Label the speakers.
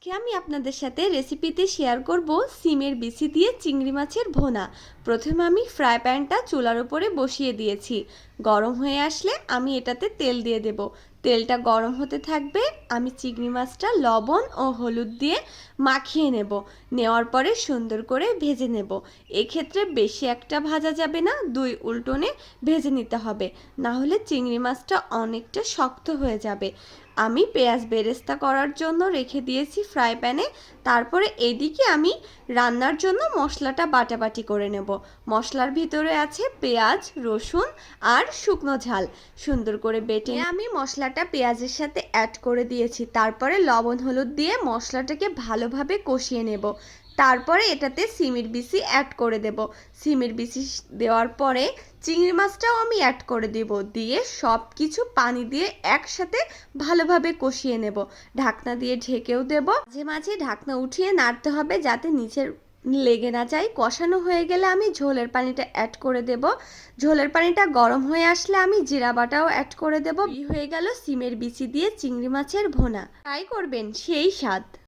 Speaker 1: আজকে আমি আপনাদের সাথে রেসিপিতে শেয়ার করব সিমের বিচি দিয়ে চিংড়ি মাছের ভুনা। প্রথমে আমি ফ্রাই প্যানটা চুলার উপরে বসিয়ে দিয়েছি। গরম হয়ে আসলে আমি এটাতে তেল দিয়ে দেব। তেলটা গরম হতে থাকবে। আমি চিংড়ি মাছটা লবণ ও হলুদ দিয়ে মাখিয়ে নেব। নেওয়ার পরে সুন্দর করে ভেজে নেব। এক্ষেত্রে বেশি একটা ভাজা যাবে না, দুই উল্টনে ভেজে নিতে হবে, না হলে চিংড়ি মাছটা অনেকটা শক্ত হয়ে যাবে। আমি পেঁয়াজ বেরেস্তা করার জন্য রেখে দিয়েছি ফ্রাই প্যানে। তারপরে এদিকে আমি রান্নার জন্য মশলাটা বাটাবাটি করে নেব। মশলার ভিতরে আছে পেঁয়াজ, রসুন আর শুকনো ঝাল। সুন্দর করে বেটে আমি মশলাটা পেঁয়াজের সাথে অ্যাড করে দিয়েছি। তারপরে লবণ হলুদ দিয়ে মশলাটাকে ভালোভাবে কষিয়ে নেব। তারপরে এটাতে সিমের বিচি অ্যাড করে দেব। সিমের বিচি দেওয়ার পরে চিংড়ি মাছটাও আমি অ্যাড করে দেব। দিয়ে সব কিছু পানি দিয়ে একসাথে ভালোভাবে কষিয়ে নেব। ঢাকনা দিয়ে ঢেকেও দেব। মাঝে মাঝে ঢাকনা উঠিয়ে নাড়তে হবে যাতে নিচের লেগে না যায়। কষানো হয়ে গেলে আমি ঝোলের পানিটা অ্যাড করে দেব। ঝোলের পানিটা গরম হয়ে আসলে আমি জিরা বাটাও অ্যাড করে দেব। হয়ে গেল সিমের বিচি দিয়ে চিংড়ি মাছের ভুনা। ট্রাই করবেন, সেই স্বাদ।